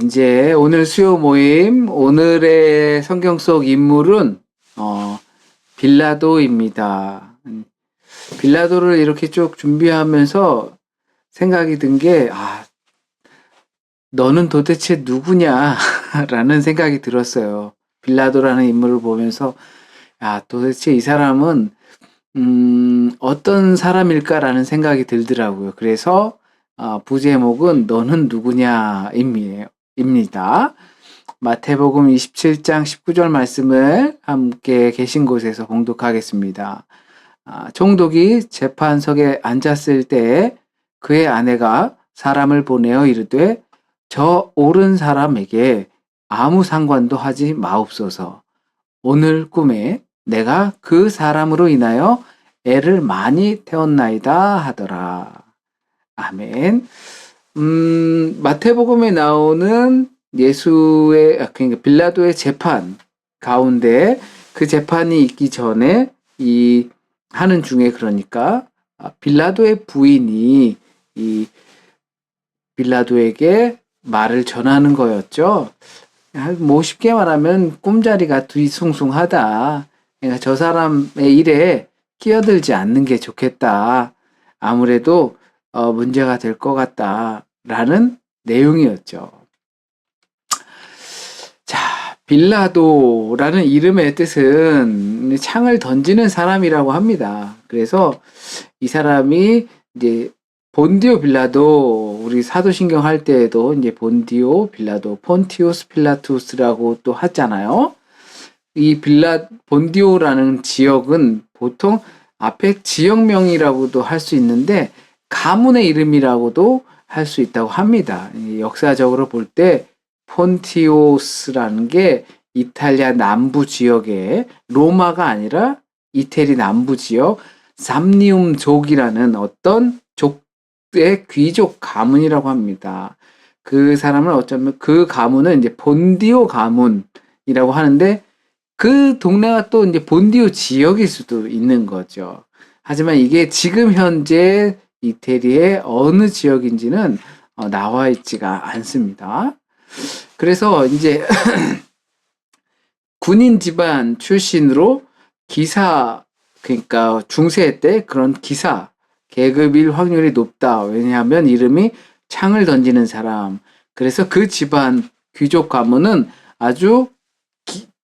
이제 오늘 수요 모임, 오늘의 성경 속 인물은, 빌라도입니다. 빌라도를 이렇게 쭉 준비하면서 생각이 든 게, 너는 도대체 누구냐? 라는 생각이 들었어요. 빌라도라는 인물을 보면서, 도대체 이 사람은, 어떤 사람일까라는 생각이 들더라고요. 그래서, 부제목은 너는 누구냐? 입니다. 마태복음 27장 19절 말씀을 함께 계신 곳에서 봉독하겠습니다. 총독이 재판석에 앉았을 때 그의 아내가 사람을 보내어 이르되 저 옳은 사람에게 아무 상관도 하지 마옵소서. 오늘 꿈에 내가 그 사람으로 인하여 애를 많이 태웠나이다 하더라. 아멘. 마태복음에 나오는 그러니까 빌라도의 재판 가운데 그 재판이 있기 전에 하는 중에 그러니까 빌라도의 부인이 이 빌라도에게 말을 전하는 거였죠. 뭐 쉽게 말하면 꿈자리가 뒤숭숭하다. 그러니까 저 사람의 일에 끼어들지 않는 게 좋겠다. 아무래도 문제가 될 것 같다라는 내용이었죠. 자, 빌라도라는 이름의 뜻은 창을 던지는 사람이라고 합니다. 그래서 이 사람이 이제 본디오 빌라도, 우리 사도신경 할 때에도 이제 본디오 빌라도, 폰티우스 필라투스라고 또 하잖아요. 이 본디오라는 지역은 보통 앞에 지역명이라고도 할 수 있는데 가문의 이름이라고도 할 수 있다고 합니다. 역사적으로 볼 때 폰티오스라는 게 이탈리아 남부 지역의 로마가 아니라 이태리 남부 지역 삼리움족이라는 어떤 족의 귀족 가문이라고 합니다. 그 사람은 어쩌면 그 가문은 이제 본디오 가문이라고 하는데 그 동네가 또 이제 본디오 지역일 수도 있는 거죠. 하지만 이게 지금 현재 이태리의 어느 지역인지는 나와 있지가 않습니다. 그래서 이제 군인 집안 출신으로 그러니까 중세 때 그런 기사 계급일 확률이 높다. 왜냐하면 이름이 창을 던지는 사람. 그래서 그 집안 귀족 가문은 아주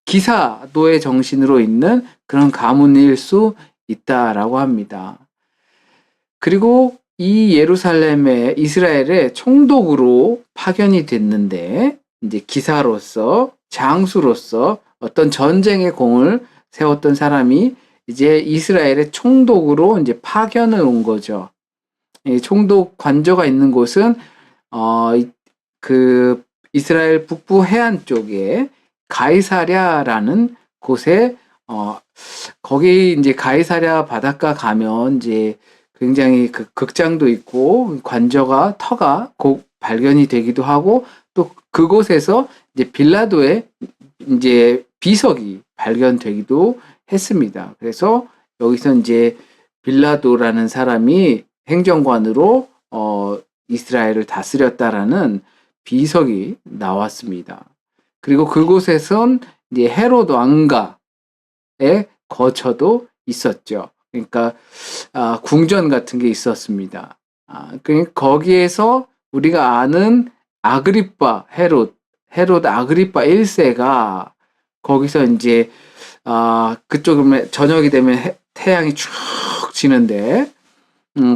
기사도의 정신으로 있는 그런 가문일 수 있다라고 합니다. 그리고 이 이스라엘의 총독으로 파견이 됐는데, 이제 기사로서, 장수로서 어떤 전쟁의 공을 세웠던 사람이 이제 이스라엘의 총독으로 이제 파견을 온 거죠. 이 총독 관저가 있는 곳은, 그 이스라엘 북부 해안 쪽에 가이사랴라는 곳에, 거기 이제 가이사랴 바닷가 가면 이제 굉장히 그 극장도 있고 터가 발견이 되기도 하고 또 그곳에서 이제 빌라도의 이제 비석이 발견되기도 했습니다. 그래서 여기서 이제 빌라도라는 사람이 행정관으로 이스라엘을 다스렸다라는 비석이 나왔습니다. 그리고 그곳에선 이제 헤롯 왕가의 거처도 있었죠. 그러니까 궁전 같은 게 있었습니다. 그러니까 거기에서 우리가 아는 헤롯 아그리파 1세가 거기서 이제 그쪽에 저녁이 되면 태양이 쭉 지는데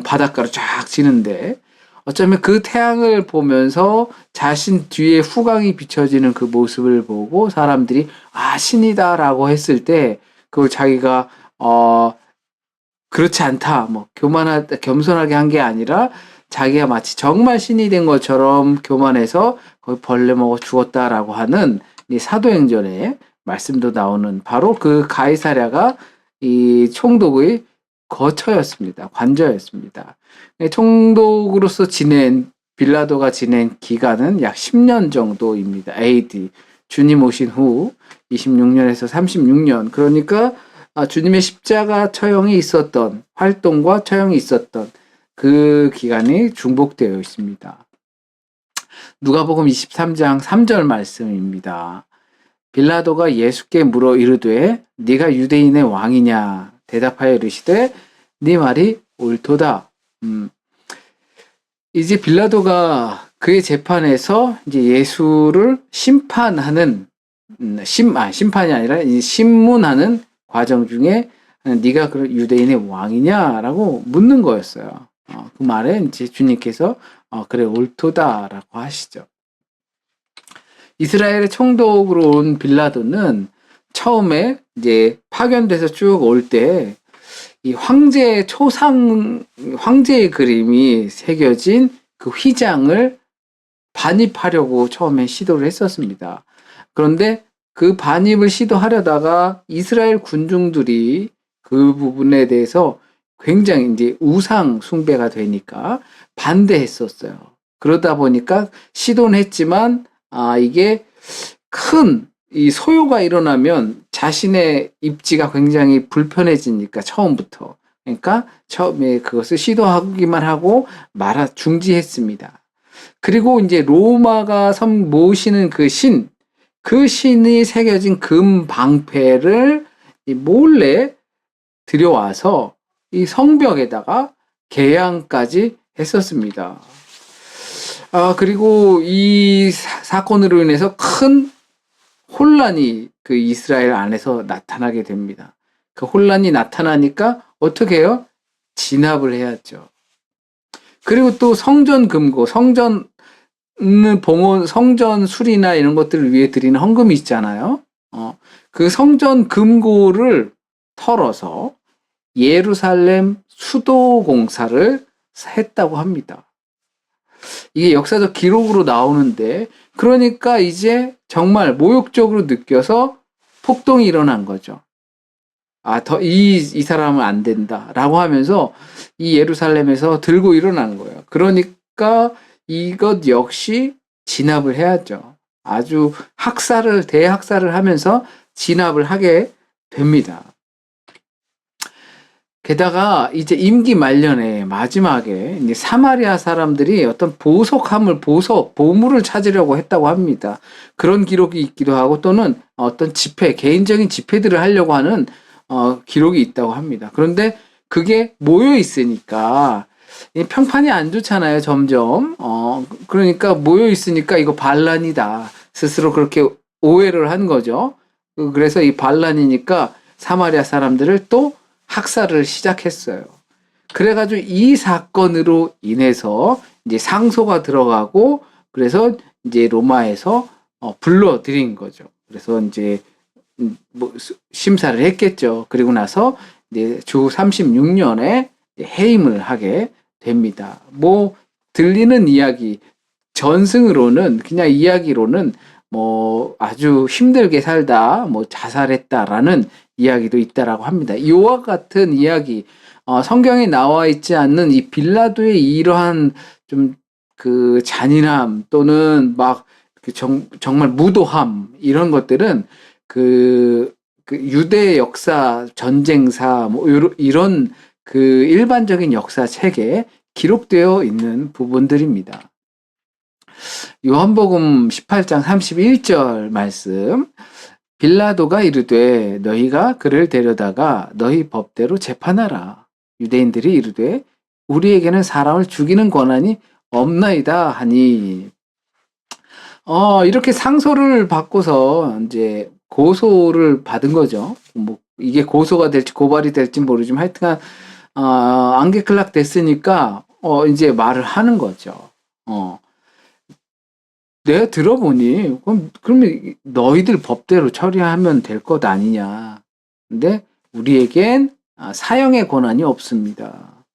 바닷가로 쫙 지는데 어쩌면 그 태양을 보면서 자신 뒤에 후광이 비춰지는 그 모습을 보고 사람들이 신이다라고 했을 때 그걸 자기가 그렇지 않다, 겸손하게 한 게 아니라 자기가 마치 정말 신이 된 것처럼 교만해서 거기 벌레 먹어 죽었다라고 하는 이 사도행전에 말씀도 나오는 바로 그 가이사랴가 이 총독의 거처였습니다. 관저였습니다. 총독으로서 빌라도가 지낸 기간은 약 10년 정도입니다. AD. 주님 오신 후 26년에서 36년. 그러니까 주님의 십자가 처형이 있었던 활동과 처형이 있었던 그 기간이 중복되어 있습니다. 누가복음 23장 3절 말씀입니다. 빌라도가 예수께 물어 이르되 네가 유대인의 왕이냐 대답하여 이르시되 네 말이 옳도다. 이제 빌라도가 그의 재판에서 이제 예수를 심판하는 심판이 아니라 신문하는 과정 중에 네가 그 유대인의 왕이냐라고 묻는 거였어요. 그 말에 이제 주님께서 그래 옳도다라고 하시죠. 이스라엘의 총독으로 온 빌라도는 처음에 이제 파견돼서 쭉 올 때 이 황제의 황제의 그림이 새겨진 그 휘장을 반입하려고 처음에 시도를 했었습니다. 그런데 그 반입을 시도하려다가 이스라엘 군중들이 그 부분에 대해서 굉장히 이제 우상 숭배가 되니까 반대했었어요. 그러다 보니까 시도는 했지만 이게 큰 이 소요가 일어나면 자신의 입지가 굉장히 불편해지니까 처음부터. 그러니까 처음에 그것을 시도하기만 하고 중지했습니다. 그리고 이제 로마가 모시는 그 신이 새겨진 금 방패를 몰래 들여와서 이 성벽에다가 개양까지 했었습니다. 그리고 이 사건으로 인해서 큰 혼란이 그 이스라엘 안에서 나타나게 됩니다. 그 혼란이 나타나니까 어떻게 해요? 진압을 해야죠. 그리고 또 성전 금고, 성전 수리나 이런 것들을 위해 드리는 헌금이 있잖아요. 그 성전 금고를 털어서 예루살렘 수도 공사를 했다고 합니다. 이게 역사적 기록으로 나오는데, 그러니까 이제 정말 모욕적으로 느껴서 폭동이 일어난 거죠. 이 사람은 안 된다. 라고 하면서 이 예루살렘에서 들고 일어난 거예요. 그러니까 이것 역시 진압을 해야죠. 아주 대학살을 하면서 진압을 하게 됩니다. 게다가 이제 임기 말년에 마지막에 이제 사마리아 사람들이 어떤 보물을 찾으려고 했다고 합니다. 그런 기록이 있기도 하고 또는 어떤 개인적인 집회들을 하려고 하는 기록이 있다고 합니다. 그런데 그게 모여 있으니까 평판이 안 좋잖아요, 점점. 그러니까 모여 있으니까 이거 반란이다. 스스로 그렇게 오해를 한 거죠. 그래서 이 반란이니까 사마리아 사람들을 또 학살을 시작했어요. 그래가지고 이 사건으로 인해서 이제 상소가 들어가고 그래서 이제 로마에서 불러들인 거죠. 그래서 이제 심사를 했겠죠. 그리고 나서 이제 주 36년에 해임을 하게 됩니다. 들리는 이야기, 전승으로는 그냥 이야기로는 아주 힘들게 살다 자살했다라는 이야기도 있다라고 합니다. 이와 같은 이야기, 성경에 나와 있지 않는 이 빌라도의 이러한 좀 그 잔인함 또는 정말 무도함 이런 것들은 그 유대 역사 전쟁사 이런 그 일반적인 역사책에 기록되어 있는 부분들입니다. 요한복음 18장 31절 말씀. 빌라도가 이르되 너희가 그를 데려다가 너희 법대로 재판하라. 유대인들이 이르되 우리에게는 사람을 죽이는 권한이 없나이다 하니. 이렇게 상소를 받고서 이제 고소를 받은 거죠. 이게 고소가 될지 고발이 될지 모르지만 하여튼간 안개클락 됐으니까 이제 말을 하는 거죠. 내가 들어보니 그러면 너희들 법대로 처리하면 될 것 아니냐. 근데 우리에겐 사형의 권한이 없습니다.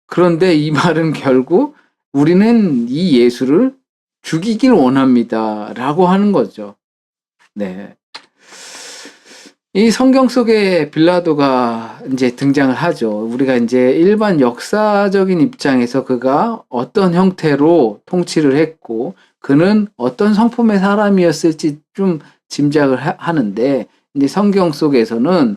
그런데 이 말은 결국 우리는 이 예수를 죽이길 원합니다. 라고 하는 거죠. 네. 이 성경 속에 빌라도가 이제 등장을 하죠. 우리가 이제 일반 역사적인 입장에서 그가 어떤 형태로 통치를 했고, 그는 어떤 성품의 사람이었을지 좀 짐작을 하는데, 이제 성경 속에서는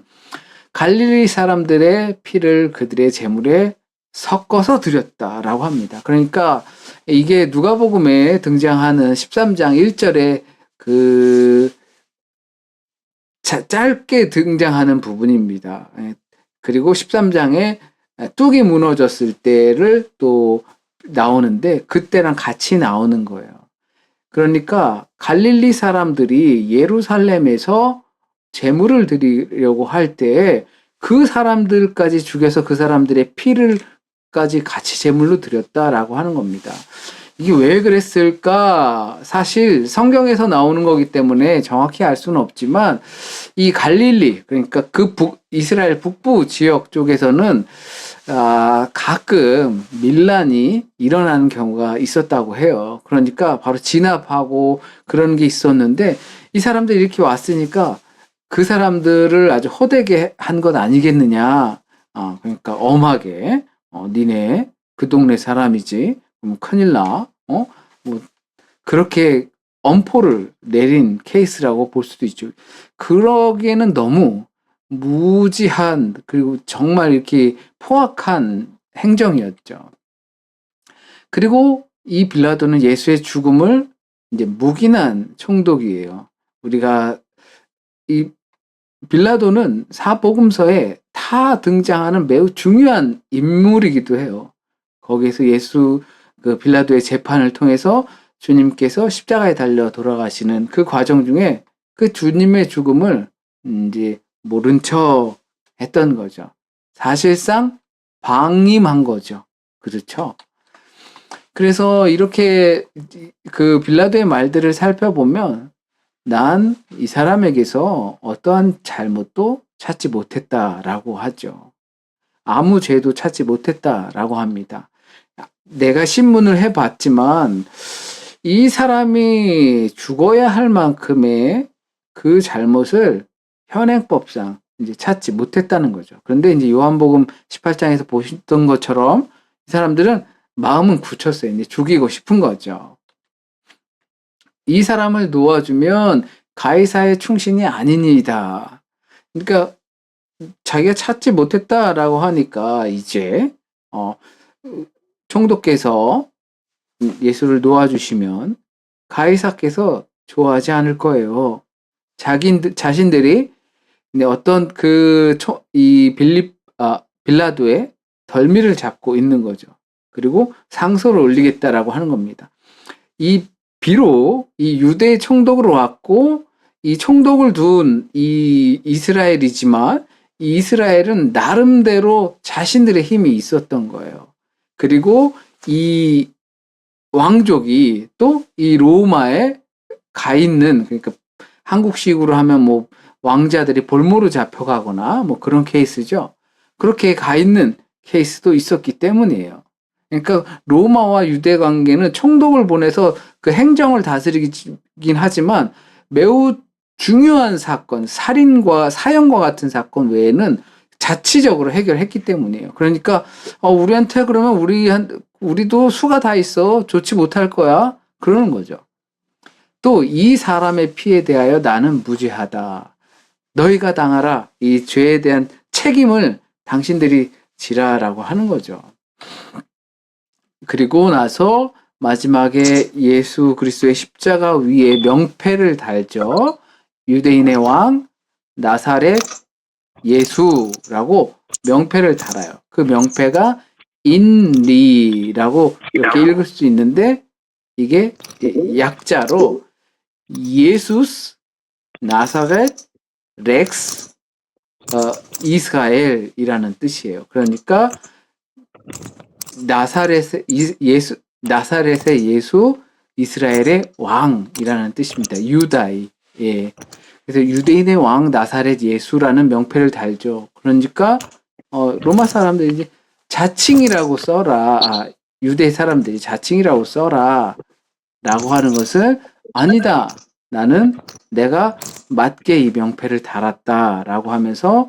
갈릴리 사람들의 피를 그들의 제물에 섞어서 드렸다라고 합니다. 그러니까 이게 누가복음에 등장하는 13장 1절에 그 짧게 등장하는 부분입니다. 그리고 13장에 뚝이 무너졌을 때를 또 나오는데 그때랑 같이 나오는 거예요. 그러니까 갈릴리 사람들이 예루살렘에서 제물을 드리려고 할 때 그 사람들까지 죽여서 그 사람들의 피를까지 같이 제물로 드렸다라고 하는 겁니다. 이게 왜 그랬을까? 사실 성경에서 나오는 거기 때문에 정확히 알 수는 없지만 이 갈릴리, 그러니까 그 이스라엘 북부 지역 쪽에서는 가끔 밀란이 일어나는 경우가 있었다고 해요. 그러니까 바로 진압하고 그런 게 있었는데 이 사람들이 이렇게 왔으니까 그 사람들을 아주 호되게 한 것 아니겠느냐. 그러니까 엄하게 니네 그 동네 사람이지. 큰일 나. 뭐 그렇게 엄포를 내린 케이스라고 볼 수도 있죠. 그러기에는 너무 무지한 그리고 정말 이렇게 포악한 행정이었죠. 그리고 이 빌라도는 예수의 죽음을 이제 묵인한 총독이에요. 우리가 이 빌라도는 사복음서에 다 등장하는 매우 중요한 인물이기도 해요. 거기에서 예수 그 빌라도의 재판을 통해서 주님께서 십자가에 달려 돌아가시는 그 과정 중에 그 주님의 죽음을 이제 모른 척 했던 거죠. 사실상 방임한 거죠. 그렇죠? 그래서 이렇게 그 빌라도의 말들을 살펴보면 난 이 사람에게서 어떠한 잘못도 찾지 못했다라고 하죠. 아무 죄도 찾지 못했다라고 합니다. 내가 신문을 해봤지만 이 사람이 죽어야 할 만큼의 그 잘못을 현행법상 이제 찾지 못했다는 거죠. 그런데 이제 요한복음 18장에서 보셨던 것처럼 이 사람들은 마음은 굳혔어요. 이제 죽이고 싶은 거죠. 이 사람을 놓아주면 가이사의 충신이 아니니이다. 그러니까 자기가 찾지 못했다라고 하니까 이제 총독께서 예수를 놓아주시면 가이사께서 좋아하지 않을 거예요. 자신들이 어떤 이 빌라도의 덜미를 잡고 있는 거죠. 그리고 상소를 올리겠다라고 하는 겁니다. 비록 이 유대 총독으로 왔고 이 총독을 둔 이 이스라엘이지만 이 이스라엘은 나름대로 자신들의 힘이 있었던 거예요. 그리고 이 왕족이 또 이 로마에 가 있는, 그러니까 한국식으로 하면 뭐 왕자들이 볼모로 잡혀가거나 뭐 그런 케이스죠. 그렇게 가 있는 케이스도 있었기 때문이에요. 그러니까 로마와 유대 관계는 총독을 보내서 그 행정을 다스리긴 하지만 매우 중요한 사건, 살인과 사형과 같은 사건 외에는 자치적으로 해결했기 때문이에요. 그러니까 우리한테 그러면 우리도 수가 다 있어. 좋지 못할 거야. 그러는 거죠. 또 이 사람의 피에 대하여 나는 무죄하다. 너희가 당하라. 이 죄에 대한 책임을 당신들이 지라라고 하는 거죠. 그리고 나서 마지막에 예수 그리스도의 십자가 위에 명패를 달죠. 유대인의 왕 나사렛 예수라고 명패를 달아요. 그 명패가 인리라고 이렇게 읽을 수 있는데 이게 약자로 예수스 나사렛 렉스 이스라엘이라는 뜻이에요. 그러니까 나사렛의 예수 이스라엘의 왕이라는 뜻입니다. 유다이. 예. 그래서 유대인의 왕 나사렛 예수라는 명패를 달죠. 그러니까 로마 사람들이 이제 자칭이라고 써라. 유대 사람들이 자칭이라고 써라. 라고 하는 것을 아니다. 나는 내가 맞게 이 명패를 달았다. 라고 하면서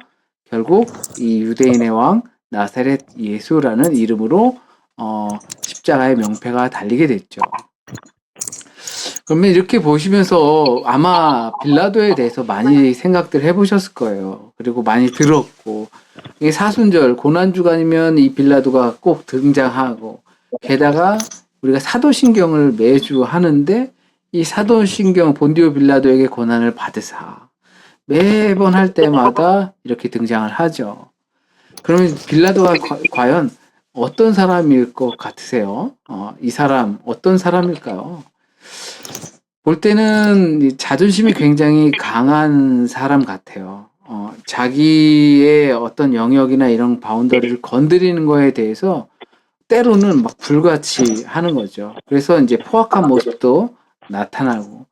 결국 이 유대인의 왕 나사렛 예수라는 이름으로 십자가의 명패가 달리게 됐죠. 그러면 이렇게 보시면서 아마 빌라도에 대해서 많이 생각들 해보셨을 거예요. 그리고 많이 들었고 사순절 고난주간이면 이 빌라도가 꼭 등장하고 게다가 우리가 사도신경을 매주 하는데 이 사도신경 본디오 빌라도에게 고난을 받으사 매번 할 때마다 이렇게 등장을 하죠. 그러면 빌라도가 과연 어떤 사람일 것 같으세요? 이 사람 어떤 사람일까요? 볼 때는 자존심이 굉장히 강한 사람 같아요. 자기의 어떤 영역이나 이런 바운더리를 건드리는 거에 대해서 때로는 막 불같이 하는 거죠. 그래서 이제 포악한 모습도 나타나고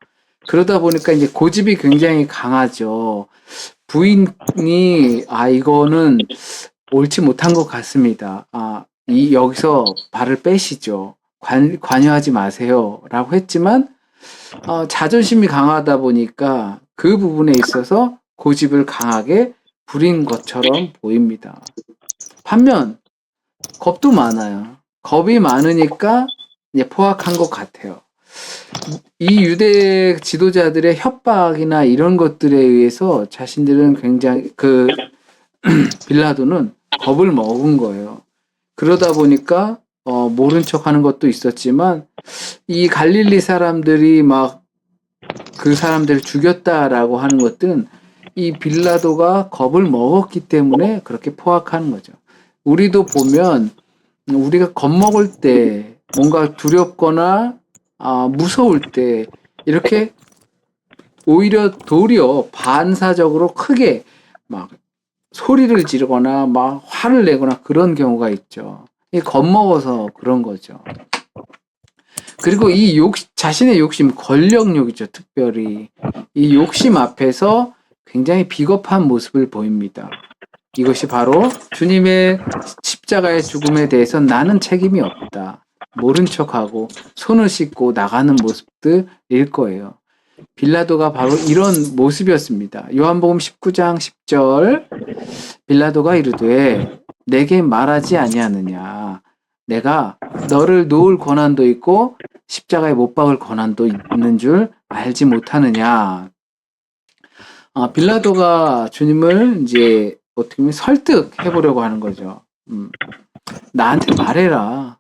그러다 보니까 이제 고집이 굉장히 강하죠. 부인이 이거는 옳지 못한 것 같습니다. 여기서 발을 빼시죠. 관여하지 마세요라고 했지만 자존심이 강하다 보니까 그 부분에 있어서 고집을 강하게 부린 것처럼 보입니다. 반면 겁도 많아요. 겁이 많으니까 이제 포악한 것 같아요. 이 유대 지도자들의 협박이나 이런 것들에 의해서 자신들은 굉장히 빌라도는 겁을 먹은 거예요. 그러다 보니까 모른 척하는 것도 있었지만 이 갈릴리 사람들이 막 그 사람들을 죽였다라고 하는 것들은 이 빌라도가 겁을 먹었기 때문에 그렇게 포악하는 거죠. 우리도 보면 우리가 겁먹을 때 뭔가 두렵거나 무서울 때 이렇게 오히려 도리어 반사적으로 크게 막 소리를 지르거나 막 화를 내거나 그런 경우가 있죠. 겁먹어서 그런 거죠. 그리고 이 자신의 욕심, 권력욕이죠, 특별히. 이 욕심 앞에서 굉장히 비겁한 모습을 보입니다. 이것이 바로 주님의 십자가의 죽음에 대해서 나는 책임이 없다. 모른 척하고 손을 씻고 나가는 모습들일 거예요. 빌라도가 바로 이런 모습이었습니다. 요한복음 19장 10절 빌라도가 이르되 내게 말하지 아니하느냐 내가 너를 놓을 권한도 있고 십자가에 못 박을 권한도 있는 줄 알지 못하느냐. 빌라도가 주님을 이제 어떻게 보면 설득해 보려고 하는 거죠. 나한테 말해라.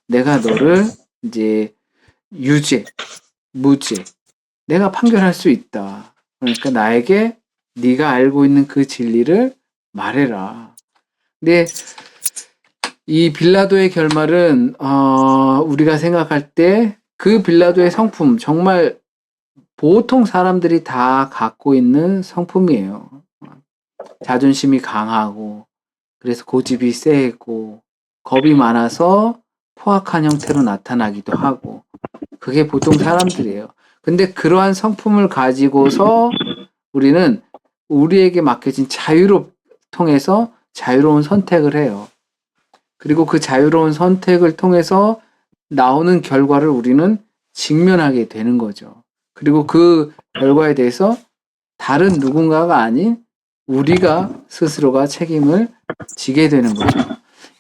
내가 너를 이제 유죄, 무죄, 내가 판결할 수 있다. 그러니까 나에게 네가 알고 있는 그 진리를 말해라. 근데 이 빌라도의 결말은 우리가 생각할 때 그 빌라도의 성품 정말 보통 사람들이 다 갖고 있는 성품이에요. 자존심이 강하고 그래서 고집이 세고 겁이 많아서 포악한 형태로 나타나기도 하고 그게 보통 사람들이에요. 근데 그러한 성품을 가지고서 우리는 우리에게 맡겨진 자유를 통해서 자유로운 선택을 해요. 그리고 그 자유로운 선택을 통해서 나오는 결과를 우리는 직면하게 되는 거죠. 그리고 그 결과에 대해서 다른 누군가가 아닌 우리가 스스로가 책임을 지게 되는 거죠.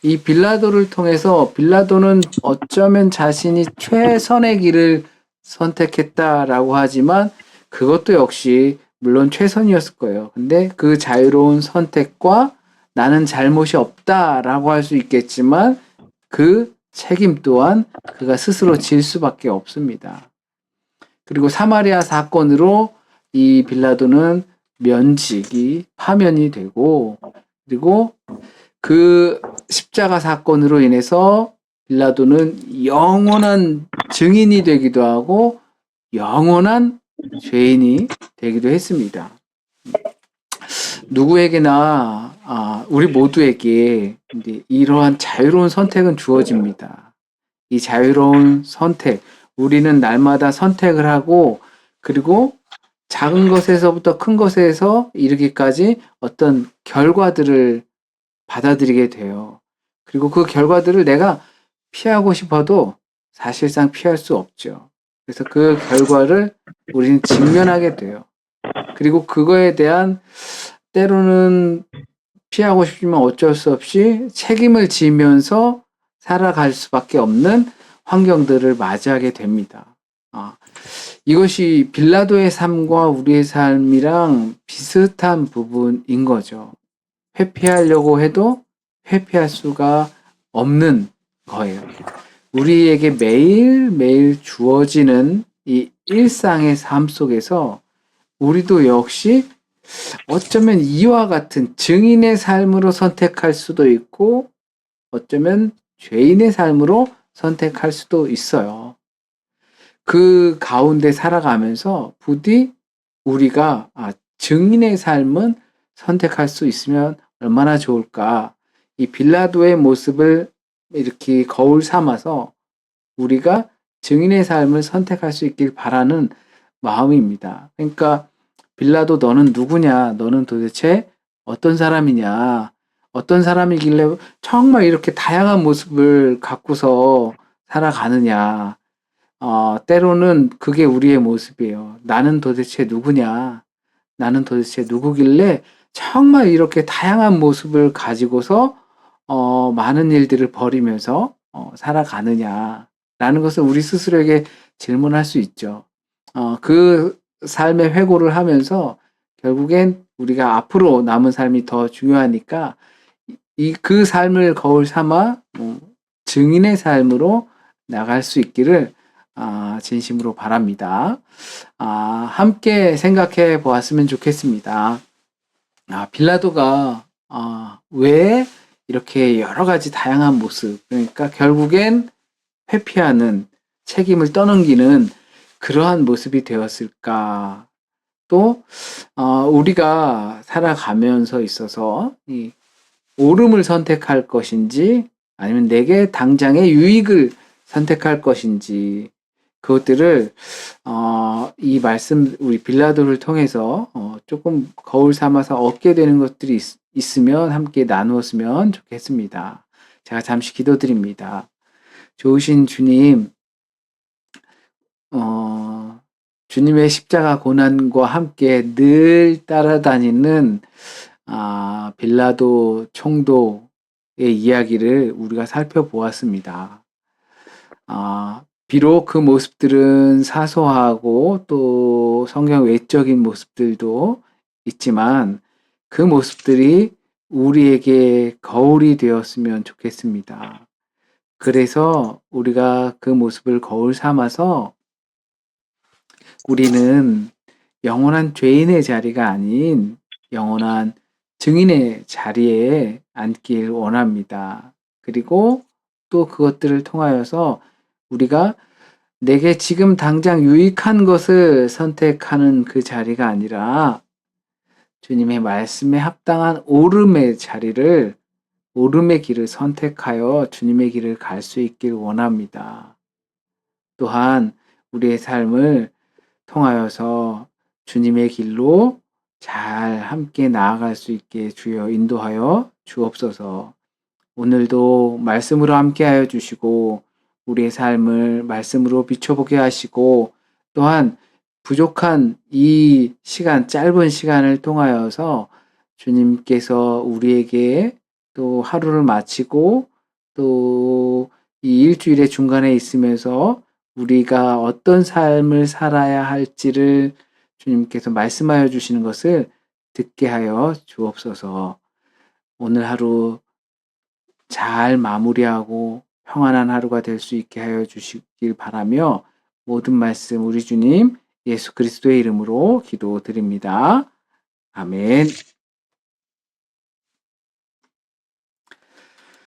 이 빌라도를 통해서 빌라도는 어쩌면 자신이 최선의 길을 선택했다라고 하지만 그것도 역시 물론 최선이었을 거예요. 근데 그 자유로운 선택과 나는 잘못이 없다라고 할 수 있겠지만 그 책임 또한 그가 스스로 질 수밖에 없습니다. 그리고 사마리아 사건으로 이 빌라도는 파면이 되고 그리고 그 십자가 사건으로 인해서 빌라도는 영원한 증인이 되기도 하고 영원한 죄인이 되기도 했습니다. 누구에게나 우리 모두에게 이러한 자유로운 선택은 주어집니다. 이 자유로운 선택, 우리는 날마다 선택을 하고 그리고 작은 것에서부터 큰 것에서 이르기까지 어떤 결과들을 받아들이게 돼요. 그리고 그 결과들을 내가 피하고 싶어도 사실상 피할 수 없죠. 그래서 그 결과를 우리는 직면하게 돼요. 그리고 그거에 대한 때로는 피하고 싶지만 어쩔 수 없이 책임을 지면서 살아갈 수밖에 없는 환경들을 맞이하게 됩니다. 이것이 빌라도의 삶과 우리의 삶이랑 비슷한 부분인 거죠. 회피하려고 해도 회피할 수가 없는 거예요. 우리에게 매일매일 주어지는 이 일상의 삶 속에서 우리도 역시 어쩌면 이와 같은 증인의 삶으로 선택할 수도 있고 어쩌면 죄인의 삶으로 선택할 수도 있어요. 그 가운데 살아가면서 부디 우리가 증인의 삶은 선택할 수 있으면 얼마나 좋을까. 이 빌라도의 모습을 이렇게 거울 삼아서 우리가 증인의 삶을 선택할 수 있길 바라는 마음입니다. 그러니까 빌라도 너는 누구냐? 너는 도대체 어떤 사람이냐? 어떤 사람이길래 정말 이렇게 다양한 모습을 갖고서 살아가느냐? 때로는 그게 우리의 모습이에요. 나는 도대체 누구냐? 나는 도대체 누구길래 정말 이렇게 다양한 모습을 가지고서 많은 일들을 벌이면서 살아가느냐? 라는 것을 우리 스스로에게 질문할 수 있죠. 그 삶의 회고를 하면서 결국엔 우리가 앞으로 남은 삶이 더 중요하니까 그 삶을 거울 삼아 증인의 삶으로 나갈 수 있기를 진심으로 바랍니다. 함께 생각해 보았으면 좋겠습니다. 빌라도가 왜 이렇게 여러 가지 다양한 모습, 그러니까 결국엔 회피하는, 책임을 떠넘기는 그러한 모습이 되었을까? 또 우리가 살아가면서 있어서 이 옳음을 선택할 것인지 아니면 내게 당장의 유익을 선택할 것인지 그것들을 이 말씀 우리 빌라도를 통해서 조금 거울 삼아서 얻게 되는 것들이 있으면 함께 나누었으면 좋겠습니다. 제가 잠시 기도드립니다. 좋으신 주님, 주님의 십자가 고난과 함께 늘 따라다니는 빌라도 총독의 이야기를 우리가 살펴보았습니다. 비록 그 모습들은 사소하고 또 성경 외적인 모습들도 있지만 그 모습들이 우리에게 거울이 되었으면 좋겠습니다. 그래서 우리가 그 모습을 거울 삼아서 우리는 영원한 죄인의 자리가 아닌 영원한 증인의 자리에 앉길 원합니다. 그리고 또 그것들을 통하여서 우리가 내게 지금 당장 유익한 것을 선택하는 그 자리가 아니라 주님의 말씀에 합당한 옳음의 자리를, 옳음의 길을 선택하여 주님의 길을 갈 수 있길 원합니다. 또한 우리의 삶을 통하여서 주님의 길로 잘 함께 나아갈 수 있게 주여 인도하여 주옵소서. 오늘도 말씀으로 함께하여 주시고 우리의 삶을 말씀으로 비춰보게 하시고 또한 부족한 이 시간, 짧은 시간을 통하여서 주님께서 우리에게 또 하루를 마치고 또 이 일주일의 중간에 있으면서 우리가 어떤 삶을 살아야 할지를 주님께서 말씀하여 주시는 것을 듣게 하여 주옵소서. 오늘 하루 잘 마무리하고 평안한 하루가 될 수 있게 하여 주시길 바라며 모든 말씀 우리 주님 예수 그리스도의 이름으로 기도드립니다. 아멘.